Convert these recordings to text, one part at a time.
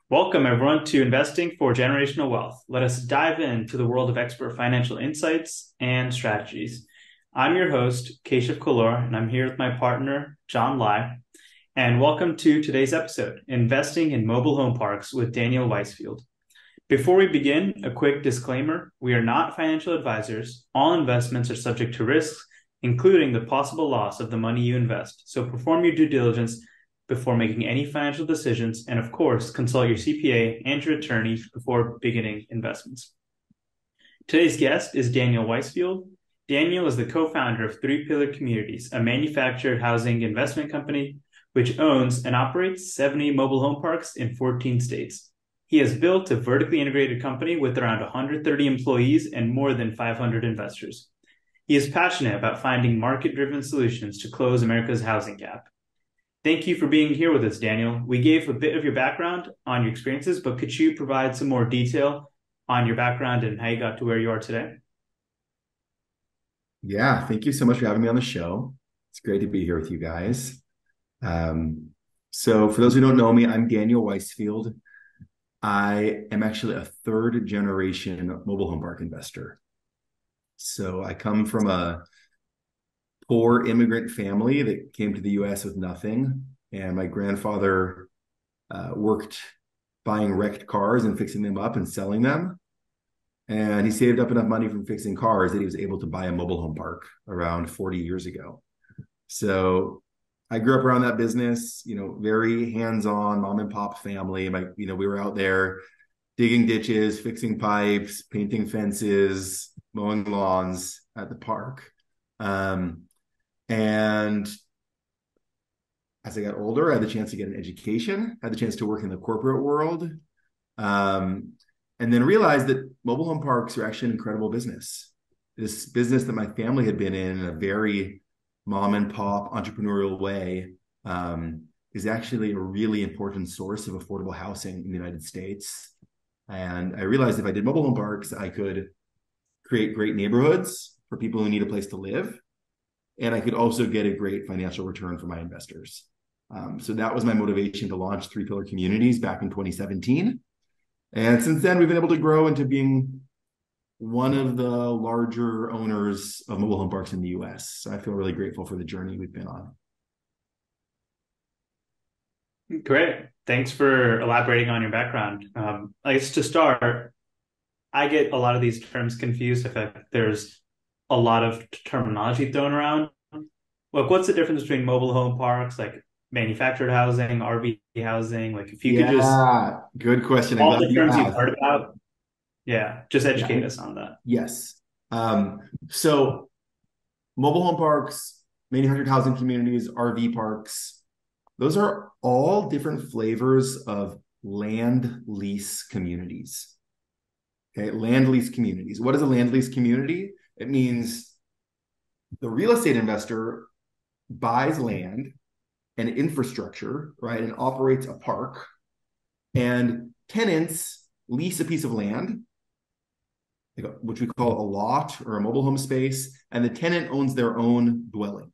Welcome, everyone, to Investing for Generational Wealth. Let us dive into the world of expert financial insights and strategies. I'm your host, Keshav Kolor, and I'm here with my partner, John Lai. And welcome to today's episode, Investing in Mobile Home Parks with Daniel Weisfield. Before we begin, a quick disclaimer. We are not financial advisors. All investments are subject to risks, including the possible loss of the money you invest. So perform your due diligence before making any financial decisions, and of course, consult your CPA and your attorney before beginning investments. Today's guest is Daniel Weisfield. Daniel is the co-founder of Three Pillar Communities, a manufactured housing investment company which owns and operates 70 mobile home parks in 14 states. He has built a vertically integrated company with around 130 employees and more than 500 investors. He is passionate about finding market-driven solutions to close America's housing gap. Thank you for being here with us, Daniel. We gave a bit of your background on your experiences, but could you provide some more detail on your background and how you got to where you are today? Yeah, thank you so much for having me on the show. It's great to be here with you guys. So for those who don't know me, I'm Daniel Weisfield. I am actually a third generation mobile home park investor. So I come from a poor immigrant family that came to the US with nothing. And my grandfather worked buying wrecked cars and fixing them up and selling them. And he saved up enough money from fixing cars that he was able to buy a mobile home park around 40 years ago. So I grew up around that business, very hands-on mom and pop family. We were out there digging ditches, fixing pipes, painting fences, mowing lawns at the park. And as I got older, I had the chance to get an education, had the chance to work in the corporate world, and then realized that mobile home parks are actually an incredible business. This business that my family had been in a very mom and pop entrepreneurial way is actually a really important source of affordable housing in the United States. And I realized if I did mobile home parks, I could create great neighborhoods for people who need a place to live. And I could also get a great financial return for my investors. So that was my motivation to launch Three Pillar Communities back in 2017. And since then, we've been able to grow into being one of the larger owners of mobile home parks in the US. So I feel really grateful for the journey we've been on. Great. Thanks for elaborating on your background. I guess to start, I get a lot of these terms confused. I feel like there's a lot of terminology thrown around. Like, what's the difference between mobile home parks, like manufactured housing, RV housing? Like, if you could just good question. all the terms you've heard about, just educate us on that. Yes. So mobile home parks, manufactured housing communities, RV parks, those are all different flavors of land lease communities. Okay, land lease communities. What is a land lease community? It means the real estate investor buys land and infrastructure, right, and operates a park, and tenants lease a piece of land, which we call a lot or a mobile home space, and the tenant owns their own dwelling.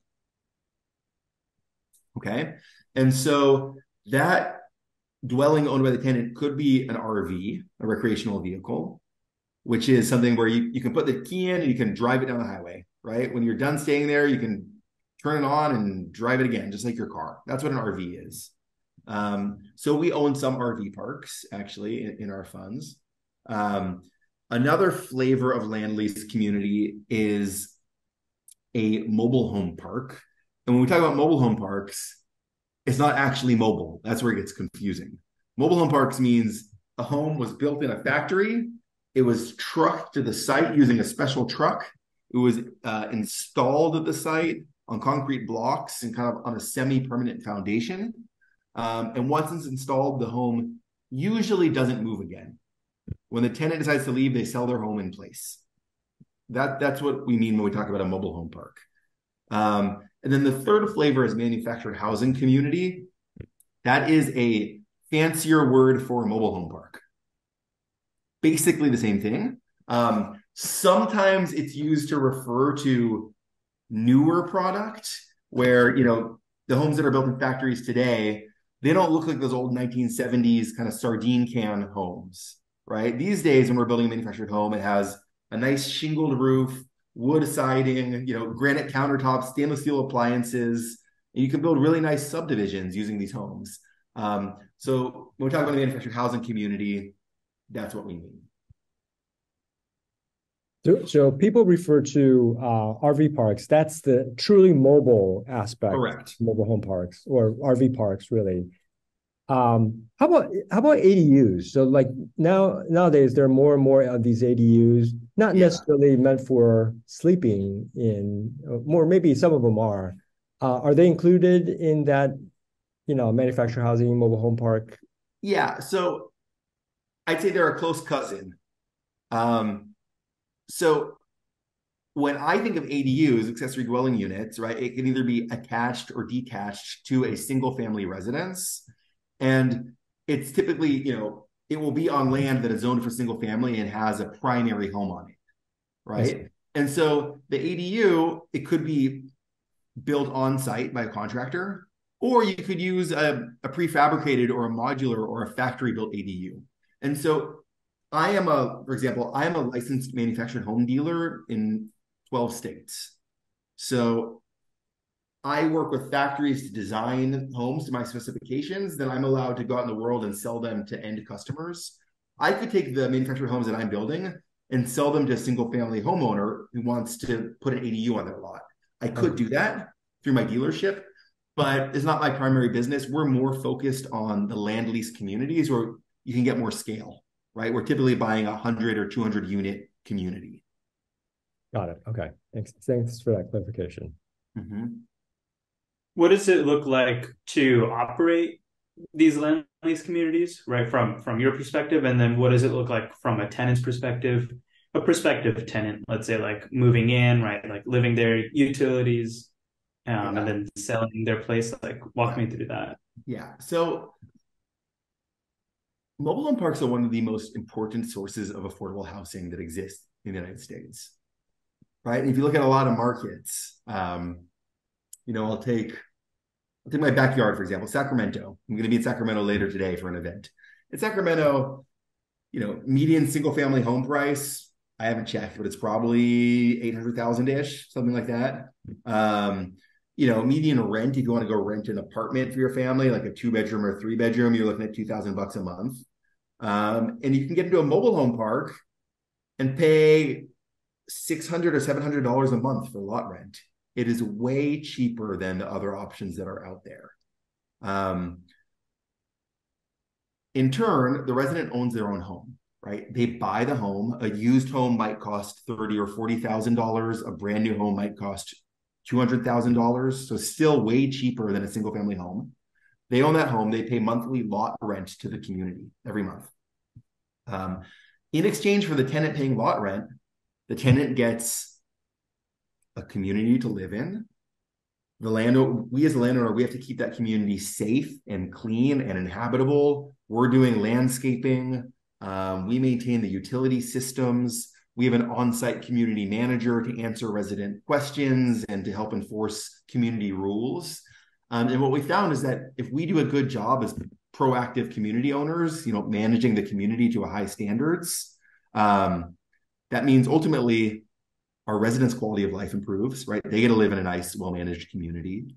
Okay, and so that dwelling owned by the tenant could be an RV, a recreational vehicle, which is something where you can put the key in and you can drive it down the highway, right? When you're done staying there, you can turn it on and drive it again, just like your car. That's what an RV is. So we own some RV parks, actually, in our funds. Another flavor of land lease community is a mobile home park. And when we talk about mobile home parks, it's not actually mobile. That's where it gets confusing. Mobile home parks means a home was built in a factory. It was trucked to the site using a special truck. It was installed at the site on concrete blocks and kind of on a semi-permanent foundation. And once it's installed, the home usually doesn't move again. When the tenant decides to leave, they sell their home in place. That's what we mean when we talk about a mobile home park. And then the third flavor is manufactured housing community. That is a fancier word for a mobile home park. Basically the same thing. Sometimes it's used to refer to newer product where, the homes that are built in factories today, they don't look like those old 1970s kind of sardine can homes, right? These days, when we're building a manufactured home, it has a nice shingled roof, wood siding, granite countertops, stainless steel appliances. And you can build really nice subdivisions using these homes. So when we talk about the manufactured housing community, that's what we mean. So people refer to RV parks. That's the truly mobile aspect, Correct. mobile home parks or RV parks, really. How about ADUs? So like nowadays there are more and more of these ADUs, not Yeah. necessarily meant for sleeping in, more maybe some of them are. Are they included in that, manufactured housing, mobile home park? Yeah. So I'd say they're a close cousin. Um, so when I think of ADUs, accessory dwelling units, right, it can either be attached or detached to a single family residence. And it's typically, it will be on land that is zoned for single family and has a primary home on it, I see. right? And so the ADU, it could be built on site by a contractor, or you could use a prefabricated or a modular or a factory built ADU. And so for example, I am a licensed manufactured home dealer in 12 states. So I work with factories to design homes to my specifications. Then I'm allowed to go out in the world and sell them to end customers. I could take the manufactured homes that I'm building and sell them to a single family homeowner who wants to put an ADU on their lot. I could do that through my dealership, but it's not my primary business. We're more focused on the land lease communities where you can get more scale, right? We're typically buying 100 or 200 unit community. Got it. Okay. Thanks for that clarification. Mm-hmm. What does it look like to operate these land lease communities, right? From your perspective, and then what does it look like from a tenant's perspective, a prospective tenant, let's say like moving in, right? Like living there, utilities, and then selling their place. Like walk me through that. Yeah. So mobile home parks are one of the most important sources of affordable housing that exists in the United States, right? And if you look at a lot of markets, I'll take my backyard, for example, Sacramento. I'm going to be in Sacramento later today for an event. In Sacramento, median single family home price, I haven't checked, but it's probably 800,000-ish, something like that. Median rent, if you want to go rent an apartment for your family, like a 2-bedroom or 3-bedroom, you're looking at $2,000 a month. And you can get into a mobile home park and pay $600 or $700 a month for lot rent. It is way cheaper than the other options that are out there. In turn, the resident owns their own home, right? They buy the home. A used home might cost $30,000 or $40,000. A brand new home might cost $200,000. So still way cheaper than a single family home. They own that home. They pay monthly lot rent to the community every month. In exchange for the tenant paying lot rent, the tenant gets a community to live in. We as a landowner, we have to keep that community safe and clean and inhabitable. We're doing landscaping. We maintain the utility systems. We have an on-site community manager to answer resident questions and to help enforce community rules. And what we found is that if we do a good job as proactive community owners, managing the community to a high standards, that means ultimately our residents' quality of life improves, right? They get to live in a nice, well-managed community.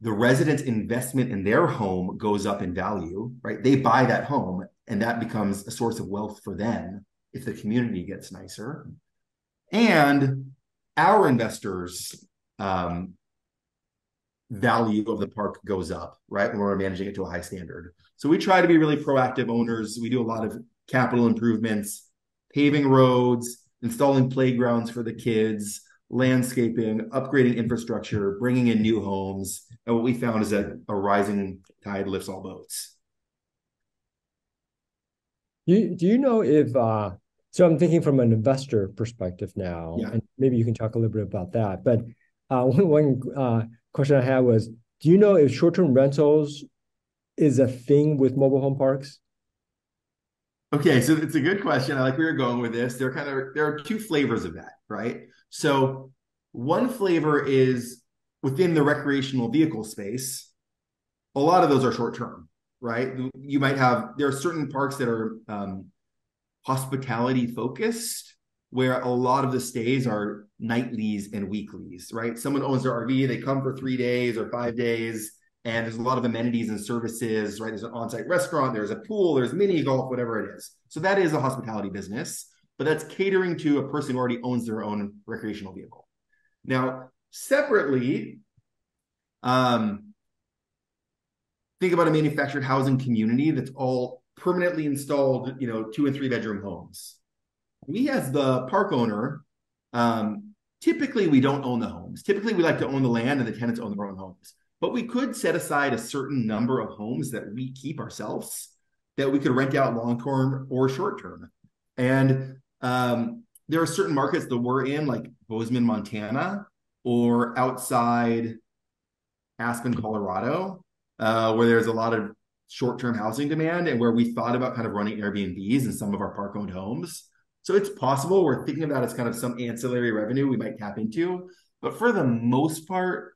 The residents' investment in their home goes up in value, right? They buy that home and that becomes a source of wealth for them if the community gets nicer. And our investors' value of the park goes up, right? When we're managing it to a high standard. So we try to be really proactive owners. We do a lot of capital improvements, paving roads, installing playgrounds for the kids, landscaping, upgrading infrastructure, bringing in new homes. And what we found is that a rising tide lifts all boats. Do you know if so I'm thinking from an investor perspective now, Yeah. and maybe you can talk a little bit about that. But one question I had was, do you know if short-term rentals is a thing with mobile home parks? Okay, so it's a good question. I like where you're going with this. There are two flavors of that, right? So one flavor is within the recreational vehicle space. A lot of those are short term, right? There are certain parks that are hospitality focused, where a lot of the stays are nightlies and weeklies, right? Someone owns their RV, they come for 3 days or 5 days, and there's a lot of amenities and services, right? There's an on-site restaurant, there's a pool, there's mini golf, whatever it is. So that is a hospitality business, but that's catering to a person who already owns their own recreational vehicle. Now, separately, think about a manufactured housing community that's all permanently installed, 2 and 3 bedroom homes. We, as the park owner, typically we don't own the homes. Typically, we like to own the land and the tenants own their own homes. But we could set aside a certain number of homes that we keep ourselves that we could rent out long term or short term. And there are certain markets that we're in, like Bozeman, Montana, or outside Aspen, Colorado, where there's a lot of short-term housing demand and where we thought about kind of running Airbnbs in some of our park-owned homes. So it's possible we're thinking about it as kind of some ancillary revenue we might tap into. But for the most part,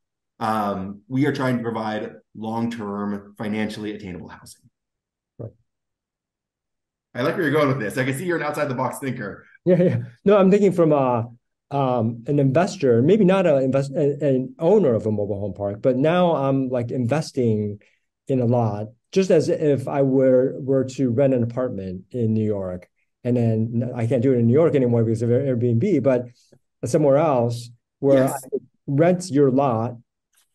we are trying to provide long-term, financially attainable housing. Right. I like where you're going with this. I can see you're an outside-the-box thinker. Yeah. No, I'm thinking from an investor, maybe not an owner of a mobile home park, but now I'm like investing in a lot, just as if I were to rent an apartment in New York. And then I can't do it in New York anymore because of Airbnb, but somewhere else where Yes. I rent your lot,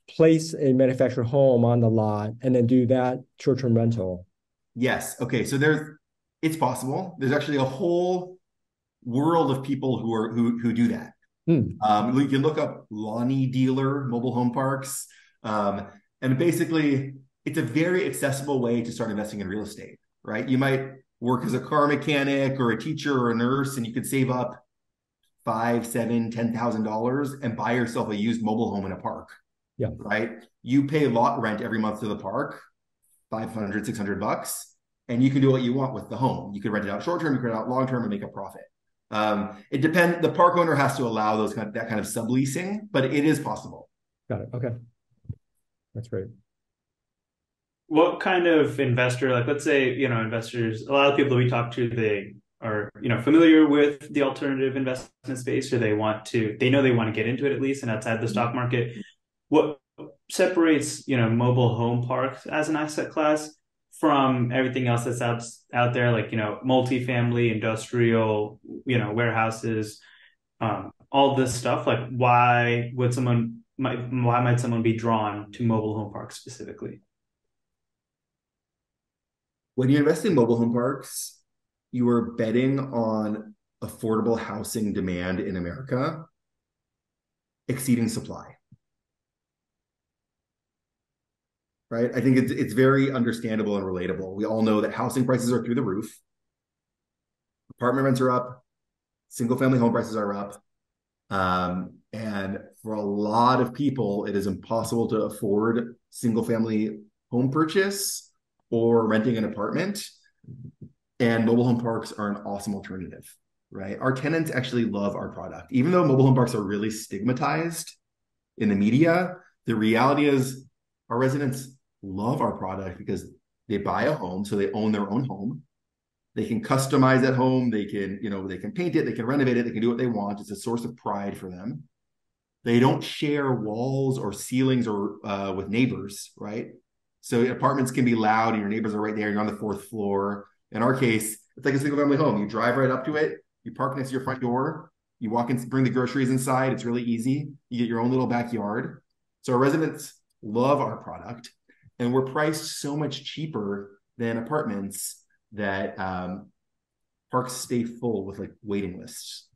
place a manufactured home on the lot, and then do that short-term rental. Yes. Okay. So it's possible. There's actually a whole world of people who do that. You can look up Lonnie Dealer mobile home parks, and basically it's a very accessible way to start investing in real estate. Right? You might work as a car mechanic or a teacher or a nurse, and you could save up $5, $7, $10,000 and buy yourself a used mobile home in a park. Yeah. Right? You pay lot rent every month to the park, $500, $600, and you can do what you want with the home. You could rent it out short term, you could rent it out long term, and make a profit. It depends. The park owner has to allow that kind of subleasing, but it is possible. Got it. Okay. That's great. What kind of investor, like let's say, investors, a lot of people that we talk to, they are, familiar with the alternative investment space, or they know they want to get into it at least and outside the stock market. What separates, mobile home parks as an asset class from everything else that's out there, like, multifamily, industrial, warehouses, all this stuff? Like, why might someone be drawn to mobile home parks specifically? When you invest in mobile home parks, you are betting on affordable housing demand in America exceeding supply. Right? I think it's very understandable and relatable. We all know that housing prices are through the roof. Apartment rents are up. Single family home prices are up. And for a lot of people, it is impossible to afford single family home purchase or renting an apartment. And mobile home parks are an awesome alternative, right? Our tenants actually love our product. Even though mobile home parks are really stigmatized in the media, the reality is our residents love our product because they buy a home, so they own their own home. They can customize that home. They can paint it. They can renovate it. They can do what they want. It's a source of pride for them. They don't share walls or ceilings or with neighbors, right? So apartments can be loud and your neighbors are right there. You're on the 4th floor. In our case, it's like a single family home. You drive right up to it. You park next to your front door. You walk in, bring the groceries inside. It's really easy. You get your own little backyard. So our residents love our product. And we're priced so much cheaper than apartments that parks stay full with like waiting lists.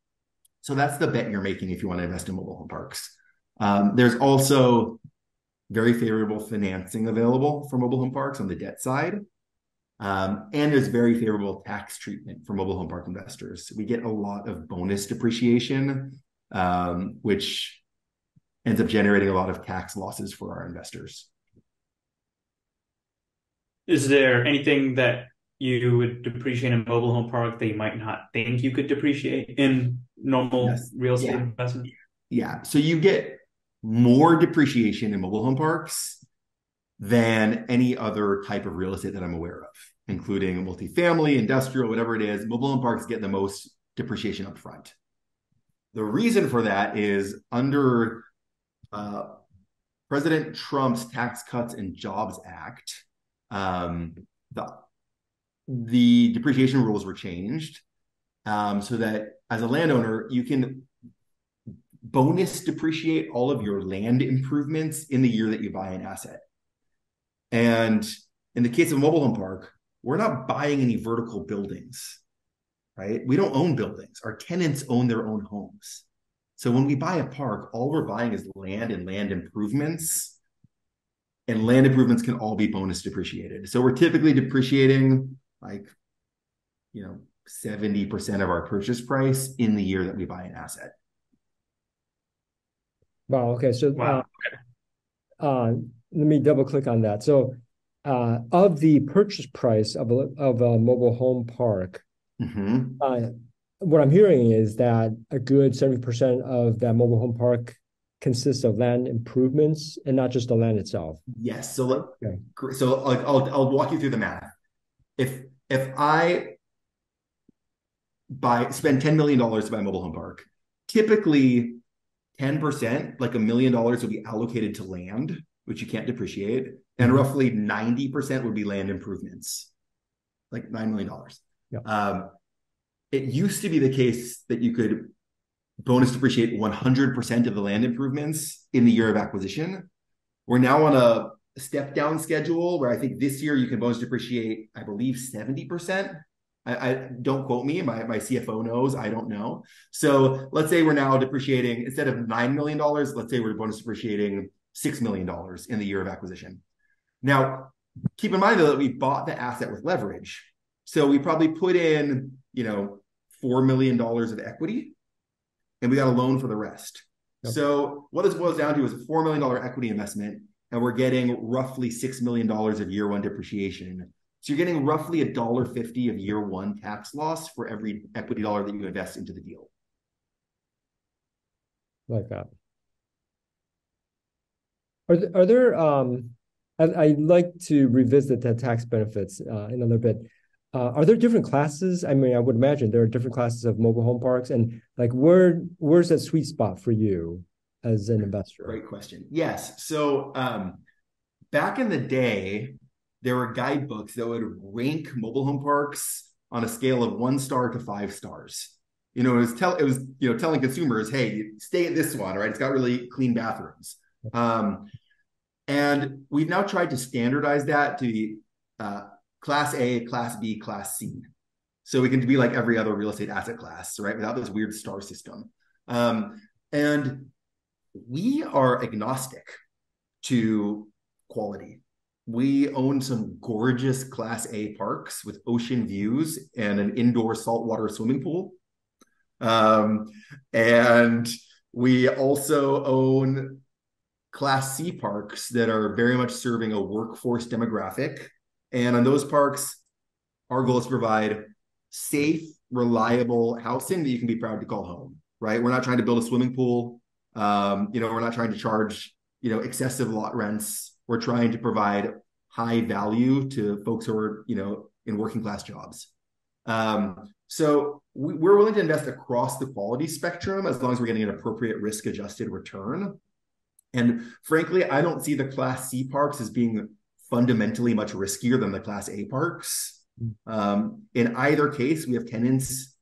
So that's the bet you're making if you want to invest in mobile home parks. There's also very favorable financing available for mobile home parks on the debt side. And there's very favorable tax treatment for mobile home park investors. We get a lot of bonus depreciation, which ends up generating a lot of tax losses for our investors. Is there anything that you would depreciate in a mobile home park that you might not think you could depreciate in normal Yes. real estate Yeah. investment? Yeah. So you get more depreciation in mobile home parks than any other type of real estate that I'm aware of, including multifamily, industrial, whatever it is. Mobile home parks get the most depreciation up front. The reason for that is under uh, President Trump's Tax Cuts and Jobs Act, um, the, the depreciation rules were changed so that as a landowner, you can bonus depreciate all of your land improvements in the year that you buy an asset. And in the case of a mobile home park, we're not buying any vertical buildings, right? We don't own buildings. Our tenants own their own homes. So when we buy a park, all we're buying is land and land improvements. And land improvements can all be bonus depreciated. So we're typically depreciating like, 70% of our purchase price in the year that we buy an asset. Wow. Okay. So Wow. let me double click on that. So of the purchase price of a mobile home park, Mm-hmm. what I'm hearing is that a good 70% of that mobile home park consists of land improvements and not just the land itself. Yes. So, Okay. so like I'll walk you through the math. If I spend $10 million to buy a mobile home park, typically 10%, like $1 million, will be allocated to land, which you can't depreciate, and Mhm. roughly 90% would be land improvements, like $9 million. Yeah. It used to be the case that you could bonus depreciate 100% of the land improvements in the year of acquisition. We're now on a step down schedule where I think this year you can bonus depreciate, I believe, 70%. I don't quote me. My CFO knows. I don't know. So let's say we're now depreciating instead of $9 million. Let's say we're bonus depreciating $6 million in the year of acquisition. Now, keep in mind though that we bought the asset with leverage, so we probably put in $4 million of equity, and we got a loan for the rest. Yep. So what this boils down to is a $4 million equity investment, and we're getting roughly $6 million of year one depreciation. So you're getting roughly $1.50 of year one tax loss for every equity dollar that you invest into the deal. Like that. Are there I'd like to revisit the tax benefits in a little bit. Are there different classes? I mean, I would imagine there are different classes of mobile home parks, and like where's that sweet spot for you as an investor? Great question. Yes. So back in the day, there were guidebooks that would rank mobile home parks on a scale of 1 star to 5 stars. It was telling consumers, hey, stay at this one, right? It's got really clean bathrooms. And we've now tried to standardize that to be class A, class B, class C. So we can be like every other real estate asset class, right? Without this weird star system. And we are agnostic to quality. We own some gorgeous class A parks with ocean views and an indoor saltwater swimming pool. And we also own class C parks that are very much serving a workforce demographic. And on those parks, our goal is to provide safe, reliable housing that you can be proud to call home, right? We're not trying to build a swimming pool. We're not trying to charge, excessive lot rents. We're trying to provide high value to folks who are, in working class jobs. So we're willing to invest across the quality spectrum as long as we're getting an appropriate risk adjusted return. And frankly, I don't see the class C parks as being fundamentally much riskier than the class A parks. In either case, we have tenants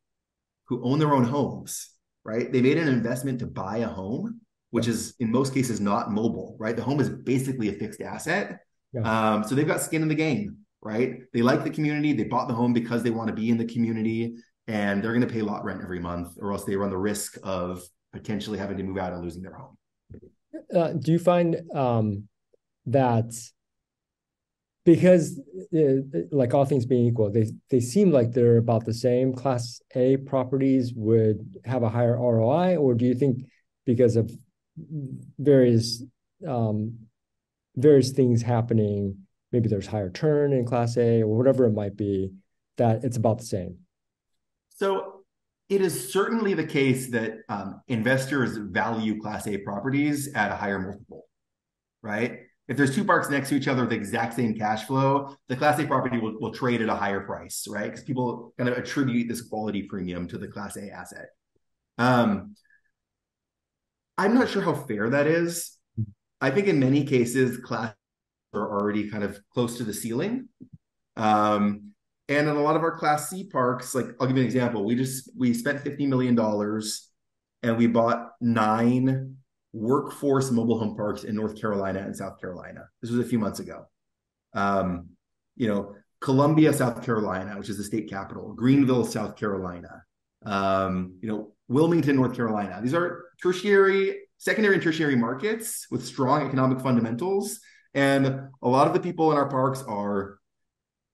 who own their own homes, right? They made an investment to buy a home, which is in most cases not mobile, right? The home is basically a fixed asset. Yeah. So they've got skin in the game, right? They like the community. They bought the home because they want to be in the community, and they're going to pay lot rent every month, or else they run the risk of potentially having to move out and losing their home. Do you find that because like all things being equal, they seem like they're about the same, class A properties would have a higher ROI, or do you think because of various things happening, maybe there's higher turn in class A or whatever it might be, that it's about the same? So it is certainly the case that investors value Class A properties at a higher multiple, right? If there's two parks next to each other with the exact same cash flow, the Class A property will trade at a higher price, right? Because people kind of attribute this quality premium to the Class A asset. I'm not sure how fair that is. I think in many cases, Class are already kind of close to the ceiling. And in a lot of our Class C parks, like I'll give you an example. We spent $50 million and we bought 9 workforce mobile home parks in North Carolina and South Carolina. This was a few months ago. Columbia, South Carolina, which is the state capital, Greenville, South Carolina, Wilmington, North Carolina. These are secondary and tertiary markets with strong economic fundamentals. And a lot of the people in our parks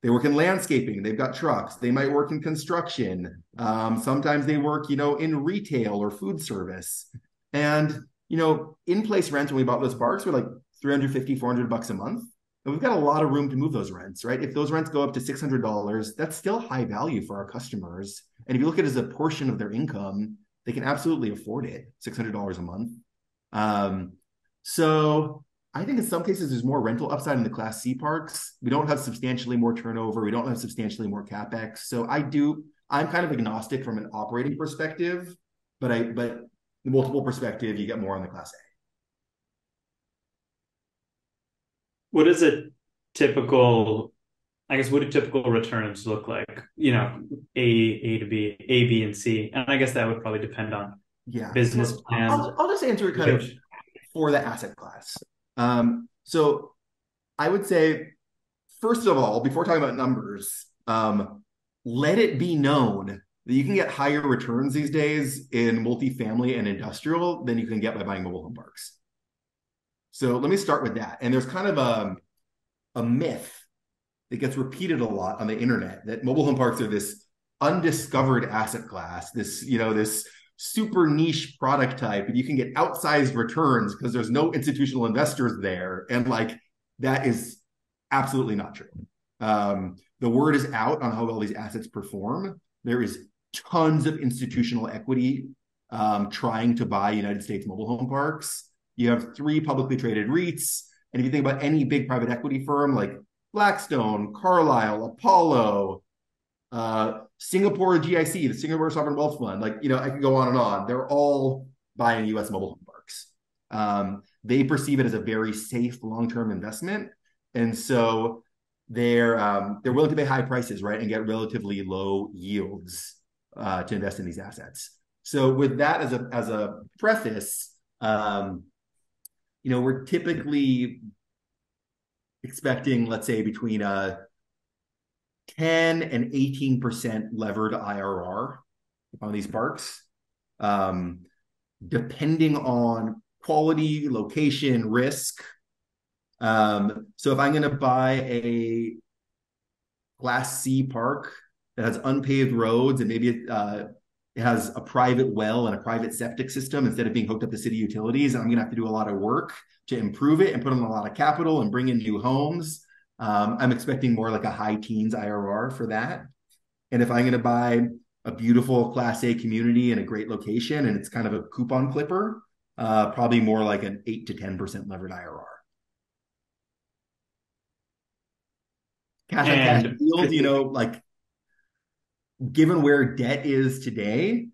they work in landscaping. They've got trucks. They might work in construction. Sometimes they work, in retail or food service. And, in-place rents when we bought those parks were like $350, $400 a month. And we've got a lot of room to move those rents, right? If those rents go up to $600, that's still high value for our customers. And if you look at it as a portion of their income, they can absolutely afford it, $600 a month. So I think in some cases there's more rental upside in the Class C parks. We don't have substantially more turnover. We don't have substantially more CapEx. So I'm kind of agnostic from an operating perspective, but the multiple perspective, you get more on the Class A. What do typical returns look like? A to B, A, B, and C. And I guess that would probably depend on business plans. I'll just answer it kind of for the asset class. So I would say, first of all, before talking about numbers, let it be known that you can get higher returns these days in multifamily and industrial than you can get by buying mobile home parks. So let me start with that. And there's kind of a myth that gets repeated a lot on the internet that mobile home parks are this undiscovered asset class, this super niche product type, and you can get outsized returns because there's no institutional investors there. And that is absolutely not true. The word is out on how well these assets perform. There is tons of institutional equity trying to buy United States mobile home parks. You have 3 publicly traded REITs. And if you think about any big private equity firm like Blackstone, Carlyle, Apollo, Singapore GIC, the Singapore Sovereign Wealth Fund, I could go on and on. They're all buying US mobile home parks. They perceive it as a very safe long-term investment. And so they're willing to pay high prices, right, and get relatively low yields to invest in these assets. So with that as a preface, we're typically expecting, let's say, between 10 and 18% levered IRR on these parks, depending on quality, location, risk. So if I'm going to buy a Class C park that has unpaved roads and maybe it has a private well and a private septic system instead of being hooked up to city utilities, and I'm going to have to do a lot of work to improve it and put in a lot of capital and bring in new homes, I'm expecting more like a high teens IRR for that. And if I'm going to buy a beautiful Class A community in a great location and it's kind of a coupon clipper, probably more like an 8 to 10% levered IRR. Cash on cash yield, given where debt is today,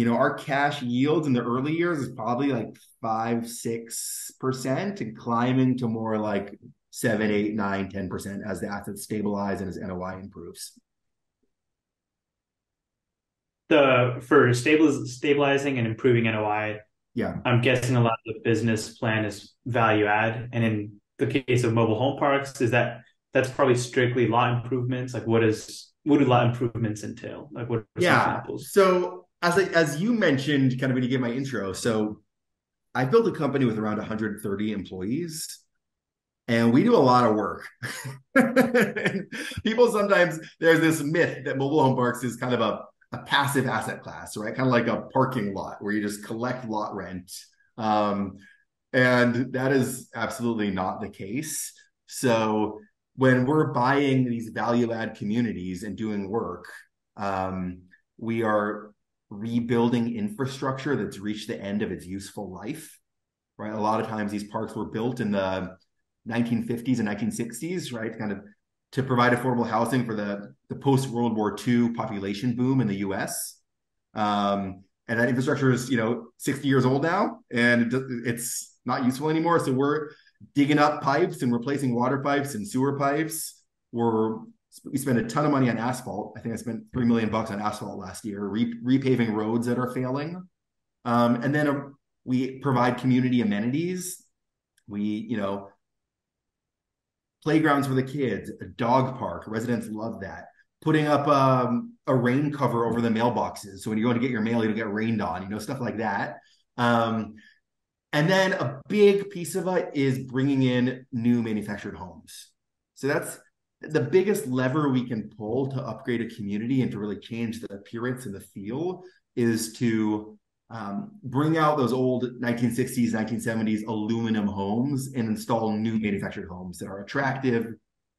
our cash yields in the early years is probably like 5-6% and climbing to more like 7, 8, 9, 10% as the assets stabilize and as NOI improves. For stabilizing and improving NOI, yeah, I'm guessing a lot of the business plan is value add. And in the case of mobile home parks, that's probably strictly lot improvements. What do lot improvements entail? What are some examples? So as you mentioned, kind of when you gave my intro, so I built a company with around 130 employees, and we do a lot of work. People sometimes, there's this myth that mobile home parks is kind of a passive asset class, right? Kind of like a parking lot where you just collect lot rent. And that is absolutely not the case. So when we're buying these value add communities and doing work, we are rebuilding infrastructure that's reached the end of its useful life, right? A lot of times these parks were built in the 1950s and 1960s, right? Kind of to provide affordable housing for the post-World War II population boom in the US. And that infrastructure is, 60 years old now, and it's not useful anymore. So we're digging up pipes and replacing water pipes and sewer pipes. We spend a ton of money on asphalt. I think I spent $3 million on asphalt last year, repaving roads that are failing. And then we provide community amenities. We, playgrounds for the kids, a dog park. Residents love that. Putting up a rain cover over the mailboxes. So when you're going to get your mail, you don't get rained on, stuff like that. And then a big piece of it is bringing in new manufactured homes. So that's the biggest lever we can pull to upgrade a community and to really change the appearance and the feel is to bring out those old 1960s, 1970s aluminum homes and install new manufactured homes that are attractive,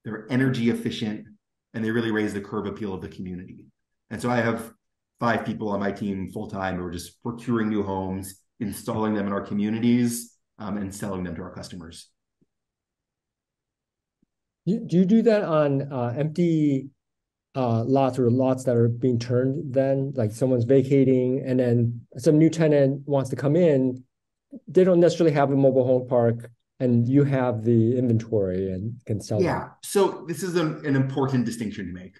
they're energy efficient, and they really raise the curb appeal of the community. And so I have 5 people on my team full-time who are just procuring new homes, installing them in our communities, and selling them to our customers. Do you do that on empty lots or lots that are being turned then? Like someone's vacating and then some new tenant wants to come in. They don't necessarily have a mobile home park and you have the inventory and can sell them. So this is an important distinction to make.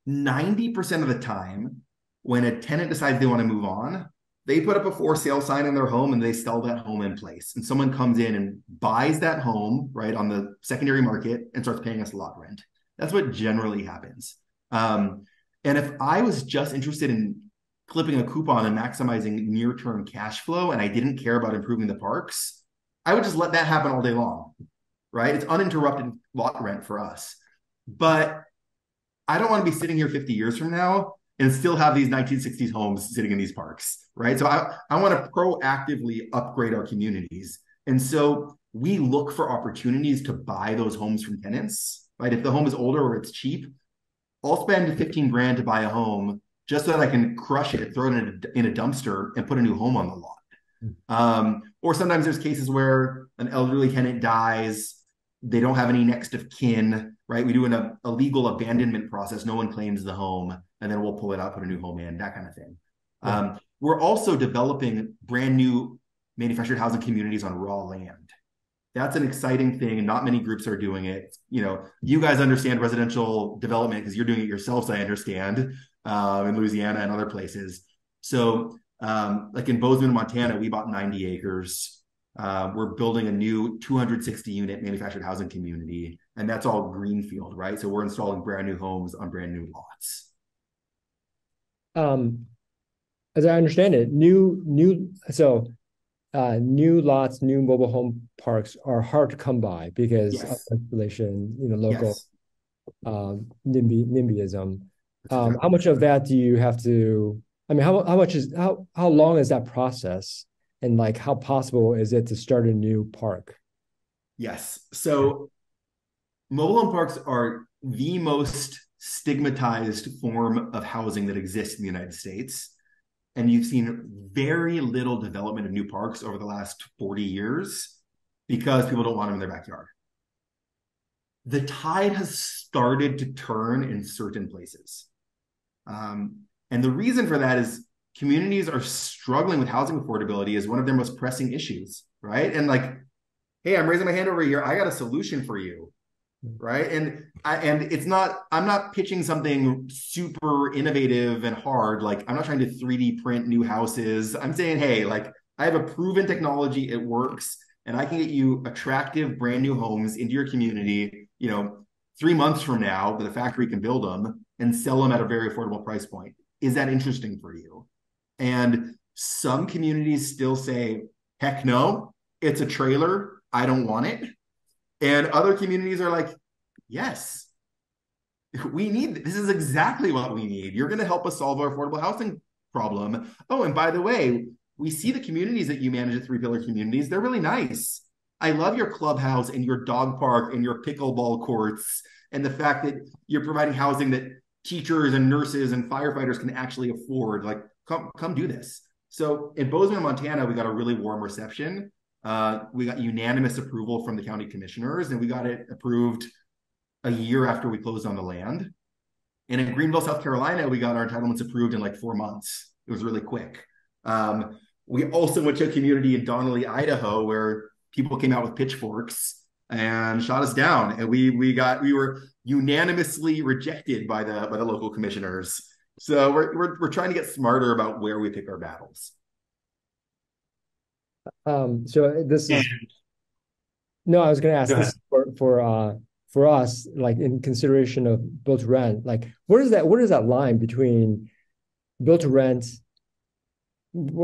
90% of the time, when a tenant decides they want to move on, they put up a for sale sign in their home and they sell that home in place. And someone comes in and buys that home, right, on the secondary market and starts paying us lot rent. That's what generally happens. And if I was just interested in clipping a coupon and maximizing near-term cash flow and I didn't care about improving the parks, I would just let that happen all day long, right? It's uninterrupted lot rent for us. But I don't want to be sitting here 50 years from now and still have these 1960s homes sitting in these parks, right? So I want to proactively upgrade our communities. And so we look for opportunities to buy those homes from tenants, right? If the home is older or it's cheap, I'll spend 15 grand to buy a home just so that I can crush it, throw it in a dumpster and put a new home on the lot. Or sometimes there's cases where an elderly tenant dies, they don't have any next of kin, right? We do a legal abandonment process. No one claims the home, and then we'll pull it out, put a new home in, that kind of thing. Yeah. We're also developing brand new manufactured housing communities on raw land. That's an exciting thing, and not many groups are doing it. You guys understand residential development because you're doing it yourselves, I understand, in Louisiana and other places. So like in Bozeman, Montana, we bought 90 acres. We're building a new 260 unit manufactured housing community, and that's all greenfield, right? So we're installing brand new homes on brand new lots. As I understand it, new lots, new mobile home parks are hard to come by because of regulation, local NIMBYism. How much of that do you have to? I mean, how long is that process? And like, how possible is it to start a new park? Yes. So mobile home parks are the most stigmatized form of housing that exists in the United States. And you've seen very little development of new parks over the last 40 years because people don't want them in their backyard. The tide has started to turn in certain places. And the reason for that is communities are struggling with housing affordability as one of their most pressing issues, right? And like, hey, I'm raising my hand over here. I got a solution for you, right? And I'm not pitching something super innovative and hard. Like, I'm not trying to 3D print new houses. I'm saying, hey, like, I have a proven technology, it works, and I can get you attractive brand new homes into your community, 3 months from now that a factory can build them and sell them at a very affordable price point. Is that interesting for you? And some communities still say, heck no, it's a trailer, I don't want it. And other communities are like, yes, this is exactly what we need. You're going to help us solve our affordable housing problem. Oh, and by the way, we see the communities that you manage at 3 Pillar Communities. They're really nice. I love your clubhouse and your dog park and your pickleball courts and the fact that you're providing housing that teachers and nurses and firefighters can actually afford. Like, come do this. So in Bozeman, Montana, we got a really warm reception. We got unanimous approval from the county commissioners, and we got it approved a year after we closed on the land. And in Greenville, South Carolina, we got our entitlements approved in like 4 months. It was really quick. We also went to a community in Donnelly, Idaho, where people came out with pitchforks and shot us down, and we were unanimously rejected by the local commissioners. So we're trying to get smarter about where we pick our battles. So this is no, I was going to ask this for us, like in consideration of build to rent, like what is that line between build to rent,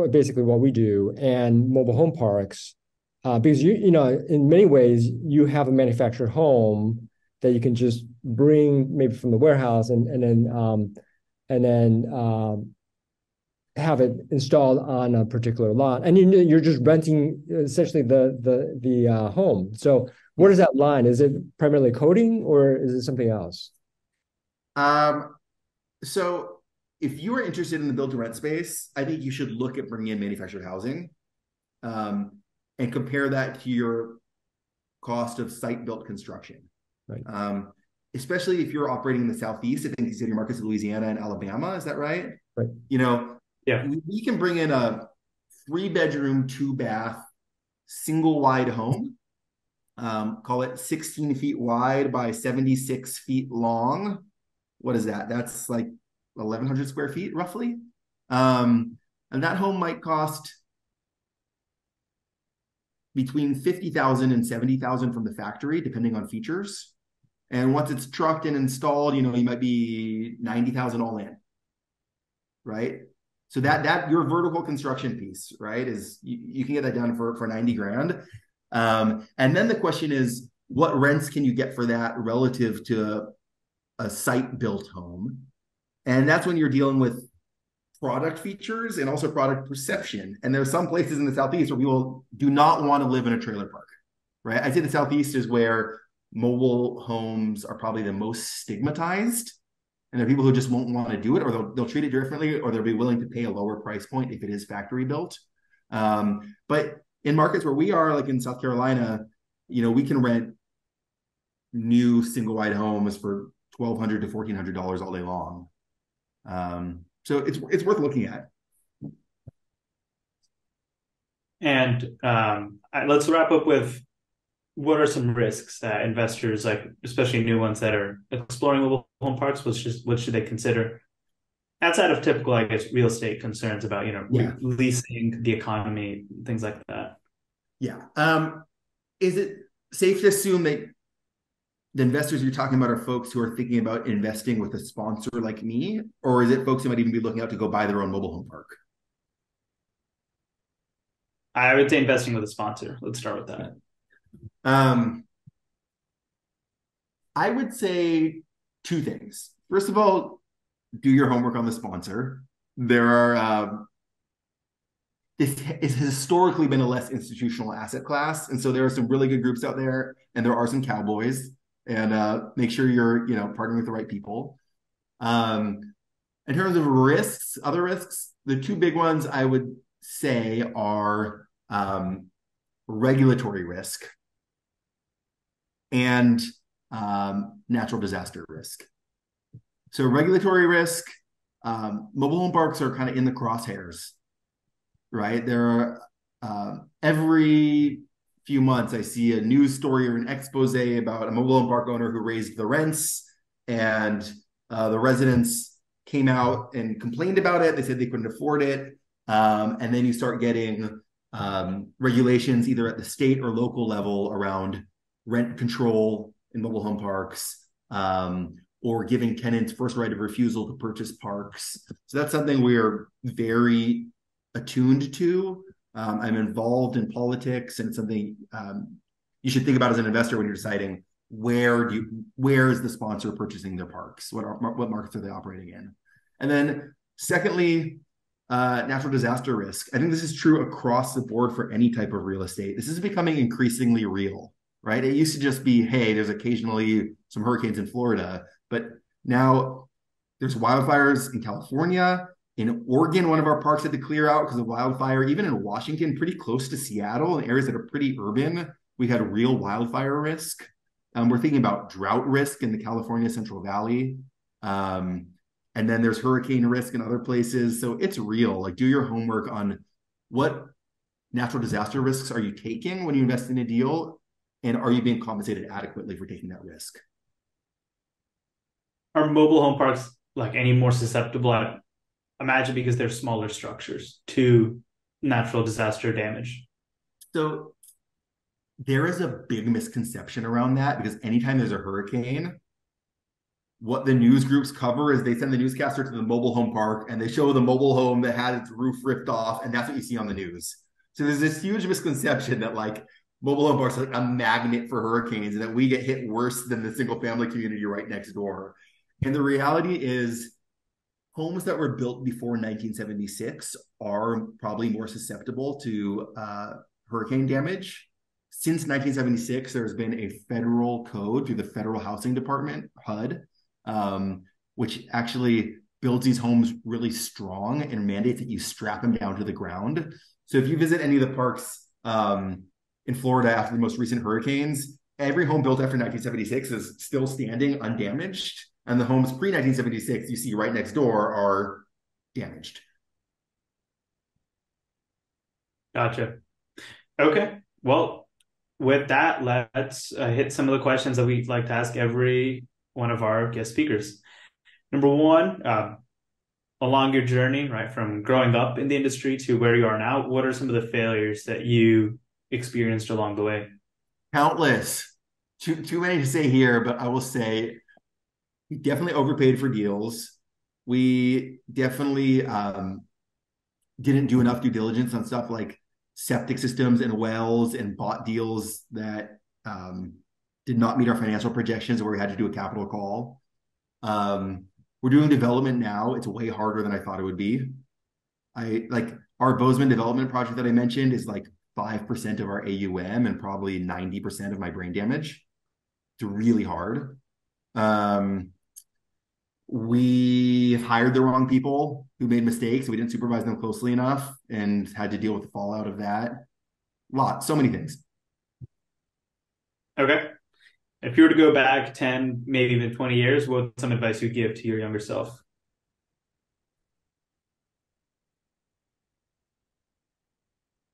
basically what we do, and mobile home parks? Because you know, in many ways, you have a manufactured home that you can just bring maybe from the warehouse and then have it installed on a particular lot, and you're just renting essentially the home. So what is that line? Is it primarily coding or is it something else? So if you are interested in the build to rent space, I think you should look at bringing in manufactured housing, and compare that to your cost of site built construction. Right. Especially if you're operating in the Southeast. I think you said your markets in Louisiana and Alabama. Is that right? Right. You know, yeah, we can bring in a 3-bedroom, 2-bath, single wide home. Call it 16 feet wide by 76 feet long. What is that? That's like 1,100 square feet, roughly. And that home might cost between $50,000 and $70,000 from the factory, depending on features. And once it's trucked and installed, you know, you might be $90,000 all in, right? So that your vertical construction piece, right, is you can get that done for 90 grand. And then the question is, what rents can you get for that relative to a site built home? And that's when you're dealing with product features and also product perception. And there are some places in the Southeast where people do not want to live in a trailer park, right? I'd say the Southeast is where mobile homes are probably the most stigmatized. And there are people who just won't want to do it, or they'll treat it differently, or they'll be willing to pay a lower price point if it is factory built. But in markets where we are, like in South Carolina, you know, we can rent new single wide homes for $1,200 to $1,400 all day long. So it's worth looking at. And let's wrap up with, what are some risks that investors, like especially new ones that are exploring mobile home parks, what should they consider outside of typical, I guess, real estate concerns about, you know, leasing, the economy, things like that? Yeah. Is it safe to assume that the investors you're talking about are folks who are thinking about investing with a sponsor like me, or is it folks who might even be looking out to go buy their own mobile home park? I would say investing with a sponsor. Let's start with that. I would say 2 things. First of all, do your homework on the sponsor. There are it's historically been a less institutional asset class, and so there are some really good groups out there, and there are some cowboys. And make sure you're, you know, partnering with the right people. In terms of risks, other risks, the 2 big ones I would say are regulatory risk and natural disaster risk. So regulatory risk, mobile home parks are kind of in the crosshairs, right? There are every few months I see a news story or an expose about a mobile home park owner who raised the rents, and the residents came out and complained about it. They said they couldn't afford it. And then you start getting regulations either at the state or local level around rent control in mobile home parks, or giving tenants first right of refusal to purchase parks. So that's something we're very attuned to. I'm involved in politics, and it's something you should think about as an investor when you're deciding where is the sponsor purchasing their parks, what markets are they operating in. And then secondly, natural disaster risk. I think this is true across the board for any type of real estate. This is becoming increasingly real, right? It used to just be, hey, there's occasionally some hurricanes in Florida, but now there's wildfires in California. In Oregon, one of our parks had to clear out because of wildfire. Even in Washington, pretty close to Seattle, in areas that are pretty urban, we had real wildfire risk. We're thinking about drought risk in the California Central Valley. And then there's hurricane risk in other places. So it's real. Like, do your homework on what natural disaster risks are you taking when you invest in a deal, and are you being compensated adequately for taking that risk? Are mobile home parks like any more susceptible, I imagine because they're smaller structures, to natural disaster damage? So there is a big misconception around that, because anytime there's a hurricane, what the news groups cover is they send the newscaster to the mobile home park and they show the mobile home that had its roof ripped off, and that's what you see on the news. So there's this huge misconception that like mobile home parks are like a magnet for hurricanes and that we get hit worse than the single family community right next door. And the reality is homes that were built before 1976 are probably more susceptible to hurricane damage. Since 1976, there's been a federal code through the Federal Housing Department, HUD, which actually builds these homes really strong and mandates that you strap them down to the ground. So if you visit any of the parks in Florida after the most recent hurricanes, every home built after 1976 is still standing undamaged. And the homes pre-1976 you see right next door are damaged. Gotcha. Okay. Well, with that, let's hit some of the questions that we'd like to ask every one of our guest speakers. Number one, along your journey, right, from growing up in the industry to where you are now, what are some of the failures that you experienced along the way? Countless. Too many to say here, but I will say we definitely overpaid for deals. We definitely didn't do enough due diligence on stuff like septic systems and wells, and bought deals that did not meet our financial projections where we had to do a capital call. We're doing development now. It's way harder than I thought it would be. Like our Bozeman development project that I mentioned is like 5% of our AUM and probably 90% of my brain damage. It's really hard. We hired the wrong people who made mistakes. We didn't supervise them closely enough and had to deal with the fallout of that. So many things. Okay. If you were to go back 10, maybe even 20 years, what's some advice you'd give to your younger self?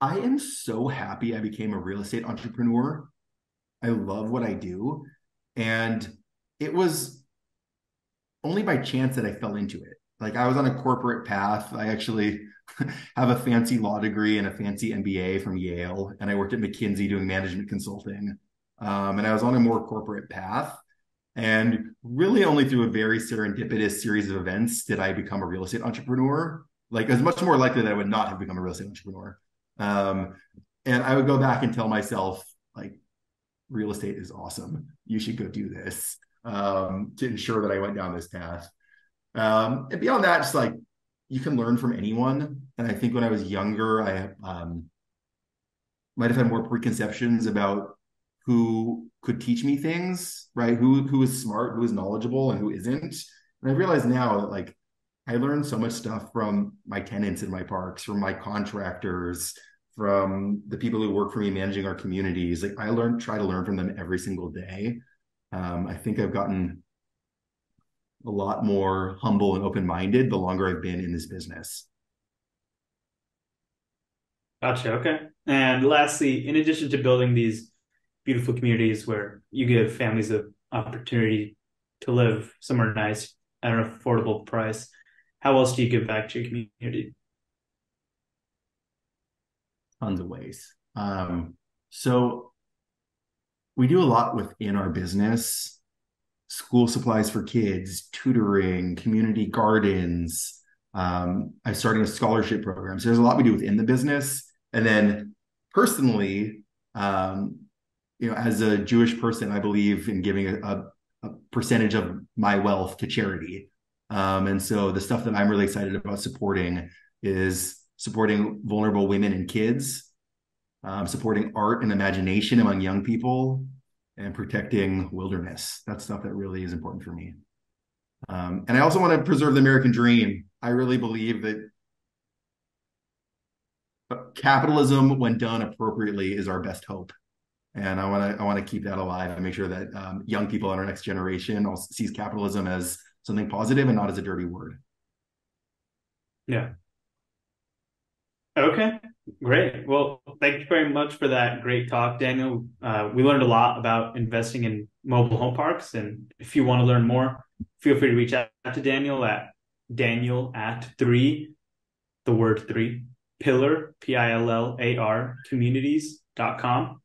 I am so happy I became a real estate entrepreneur. I love what I do. And it was only by chance that I fell into it. Like, I was on a corporate path. I actually have a fancy law degree and a fancy MBA from Yale, and I worked at McKinsey doing management consulting. And I was on a more corporate path. And really only through a very serendipitous series of events did I become a real estate entrepreneur. Like, it was much more likely that I would not have become a real estate entrepreneur. And I would go back and tell myself, like, real estate is awesome. You should go do this, to ensure that I went down this path. And beyond that, just like, you can learn from anyone. And I think when I was younger, I might have had more preconceptions about who could teach me things, right? Who is smart, who is knowledgeable, and who isn't. And I realize now that, like, I learned so much stuff from my tenants in my parks, from my contractors, from the people who work for me managing our communities. Like, try to learn from them every single day. I think I've gotten a lot more humble and open-minded the longer I've been in this business. Gotcha. Okay. And lastly, in addition to building these beautiful communities where you give families the opportunity to live somewhere nice at an affordable price, how else do you give back to your community? Tons of ways. So we do a lot within our business: school supplies for kids, tutoring, community gardens. I'm starting a scholarship program. So there's a lot we do within the business. And then personally, as a Jewish person, I believe in giving a percentage of my wealth to charity. And so the stuff that I'm really excited about supporting is supporting vulnerable women and kids, supporting art and imagination among young people, and protecting wilderness. That's stuff that really is important for me. And I also want to preserve the American dream. I really believe that capitalism, when done appropriately, is our best hope. And I want to keep that alive and make sure that young people in our next generation also sees capitalism as something positive and not as a dirty word. Yeah. Okay, great. Well, thank you very much for that great talk, Daniel. We learned a lot about investing in mobile home parks. And if you want to learn more, feel free to reach out to Daniel at the word three, pillar, Pillar, communities.com.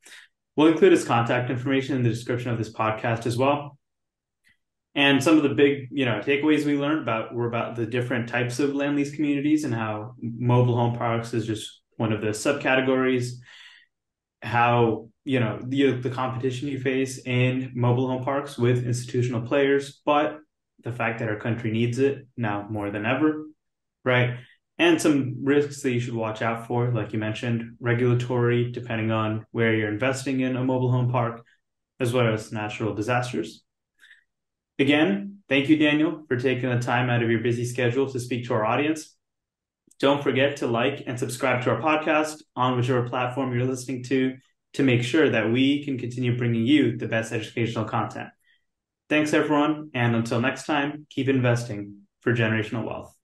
We'll include his contact information in the description of this podcast as well. And some of the big, takeaways we learned were about the different types of land lease communities and how mobile home parks is just one of the subcategories. How, the competition you face in mobile home parks with institutional players, but the fact that our country needs it now more than ever, right? And some risks that you should watch out for, like you mentioned, regulatory, depending on where you're investing in a mobile home park, as well as natural disasters. Again, thank you, Daniel, for taking the time out of your busy schedule to speak to our audience. Don't forget to like and subscribe to our podcast on whichever platform you're listening to make sure that we can continue bringing you the best educational content. Thanks, everyone, and until next time, keep investing for generational wealth.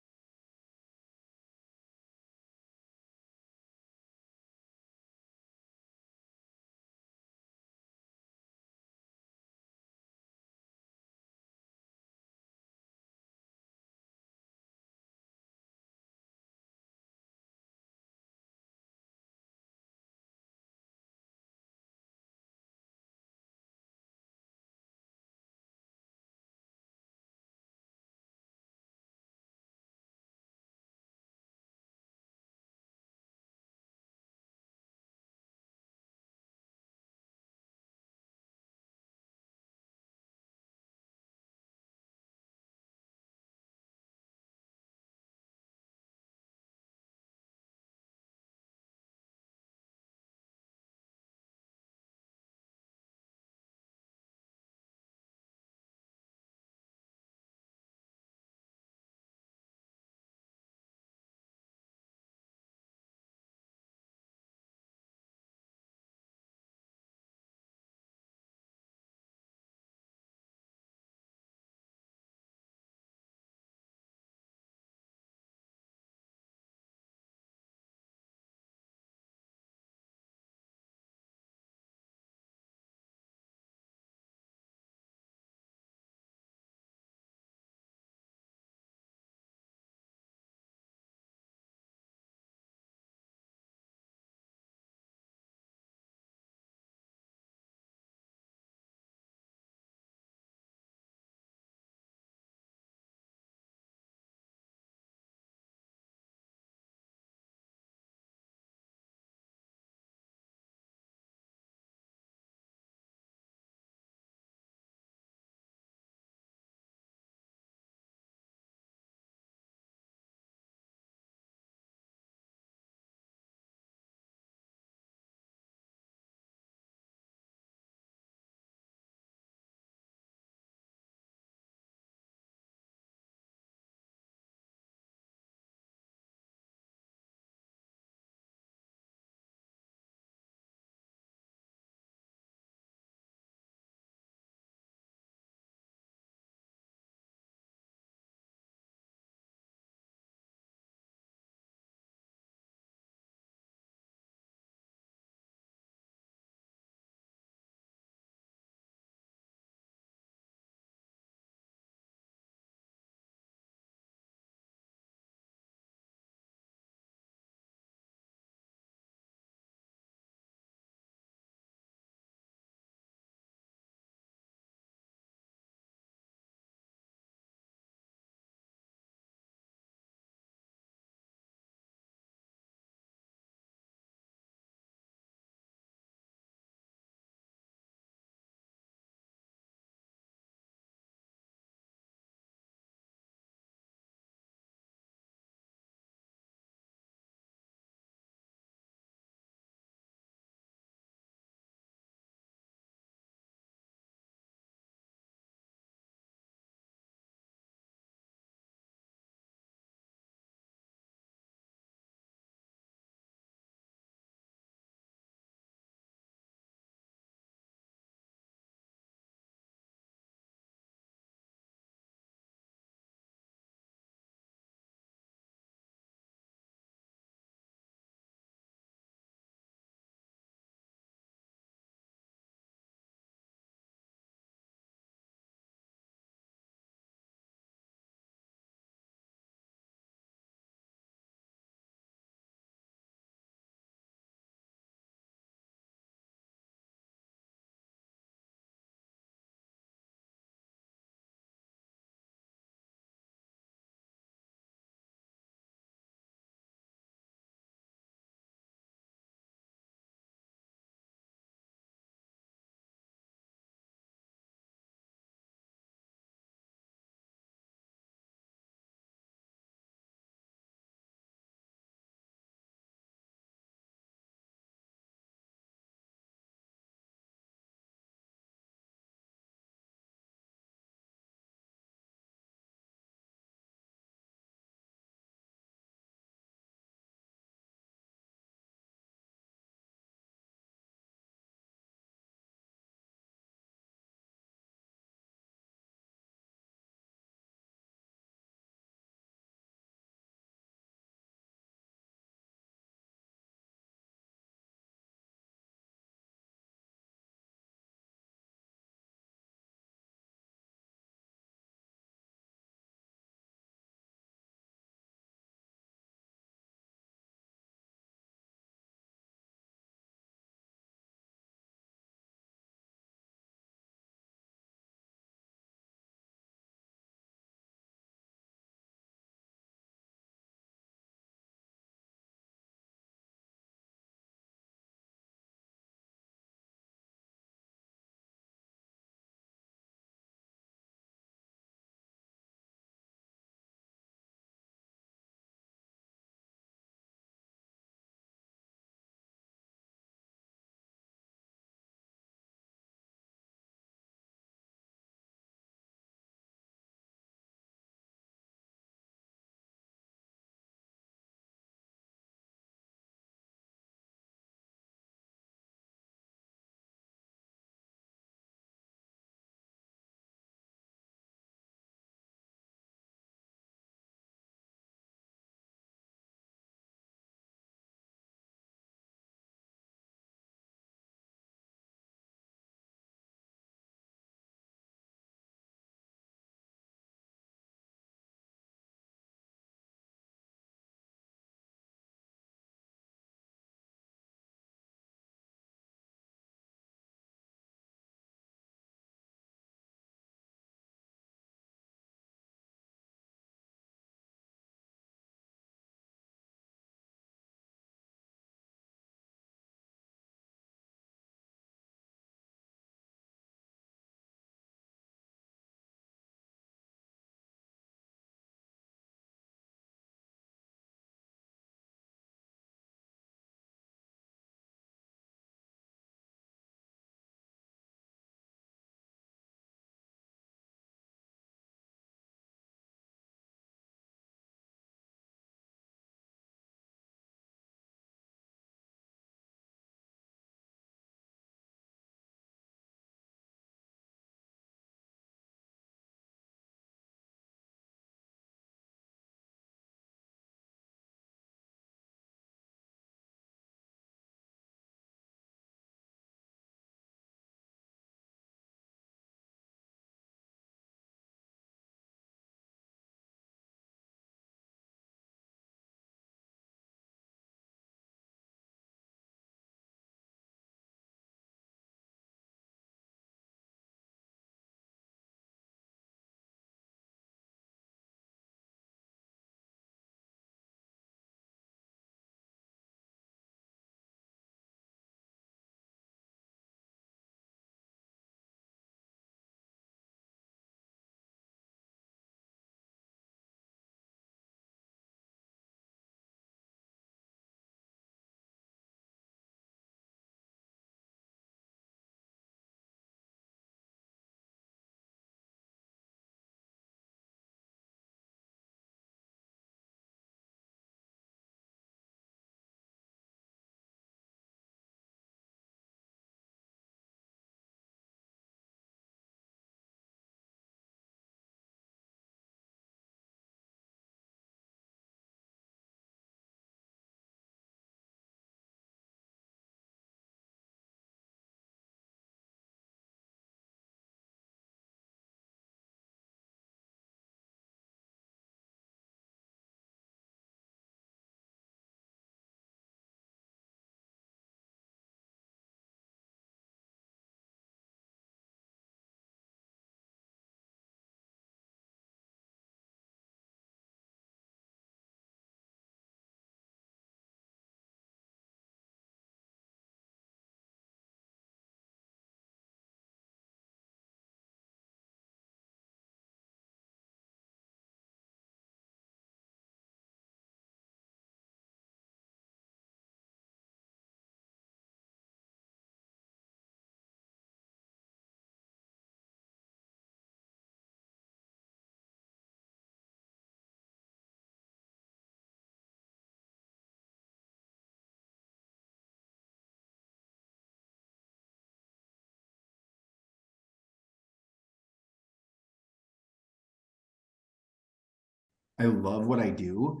I love what I do.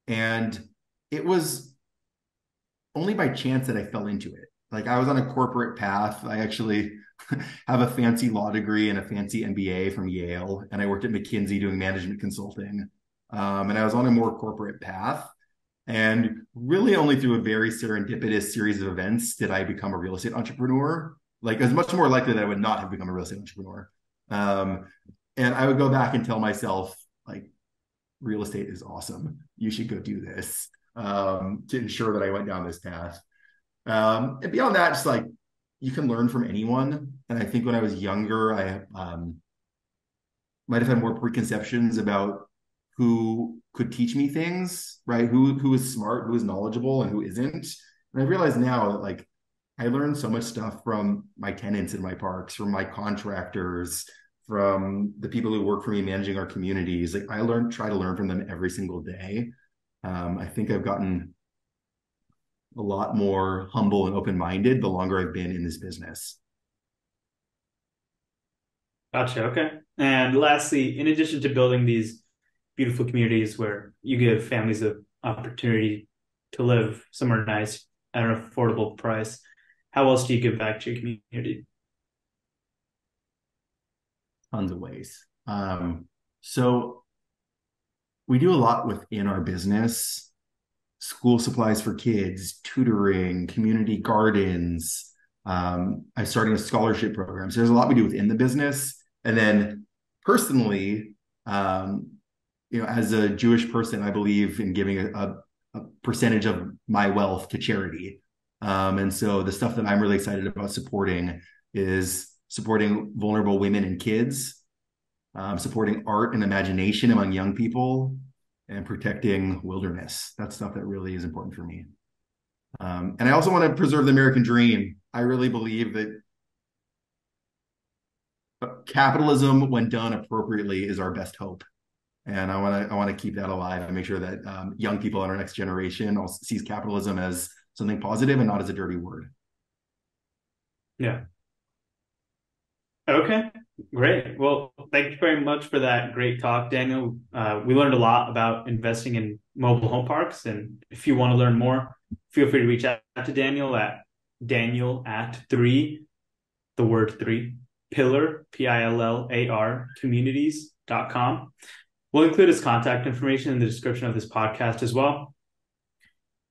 And it was only by chance that I fell into it. Like I was on a corporate path. I actually have a fancy law degree and a fancy MBA from Yale, and I worked at McKinsey doing management consulting. And I was on a more corporate path. And really, only through a very serendipitous series of events did I become a real estate entrepreneur. Like, it was much more likely that I would not have become a real estate entrepreneur. Um, and I would go back and tell myself, like, real estate is awesome. You should go do this to ensure that I went down this path. And beyond that, just like you can learn from anyone. And I think when I was younger, I might have had more preconceptions about who could teach me things, right? Who is smart, who is knowledgeable, and who isn't. And I realize now that like I learned so much stuff from my tenants in my parks, from my contractors, from the people who work for me managing our communities. Like try to learn from them every single day. I think I've gotten a lot more humble and open-minded the longer I've been in this business. Gotcha. Okay. And lastly, in addition to building these beautiful communities where you give families the opportunity to live somewhere nice at an affordable price, how else do you give back to your community? Tons of ways. So we do a lot within our business: school supplies for kids, tutoring, community gardens. I'm starting a scholarship program. So there's a lot we do within the business. And then personally, as a Jewish person, I believe in giving a percentage of my wealth to charity. And so the stuff that I'm really excited about supporting is supporting vulnerable women and kids, supporting art and imagination among young people, and protecting wilderness. That's stuff that really is important for me. And I also want to preserve the American dream. I really believe that capitalism, when done appropriately, is our best hope. And I want to keep that alive and make sure that young people in our next generation also sees capitalism as something positive and not as a dirty word. Yeah. Okay, great. Well, thank you very much for that great talk, Daniel. We learned a lot about investing in mobile home parks. And if you want to learn more, feel free to reach out to Daniel at three, the word three, pillar, PILLAR, communities.com. We'll include his contact information in the description of this podcast as well.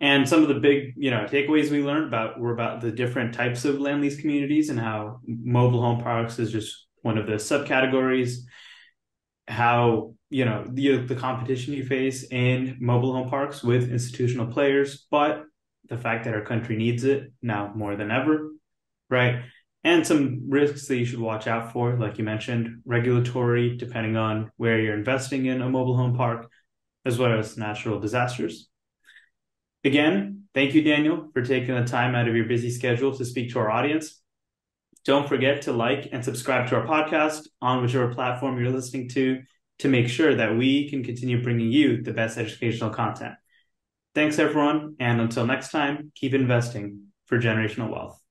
And some of the big, takeaways we learned were about the different types of land lease communities and how mobile home parks is just one of the subcategories. How, the competition you face in mobile home parks with institutional players, but the fact that our country needs it now more than ever, right? And some risks that you should watch out for, like you mentioned, regulatory, depending on where you're investing in a mobile home park, as well as natural disasters. Again, thank you, Daniel, for taking the time out of your busy schedule to speak to our audience. Don't forget to like and subscribe to our podcast on whichever platform you're listening to make sure that we can continue bringing you the best educational content. Thanks, everyone. And until next time, keep investing for generational wealth.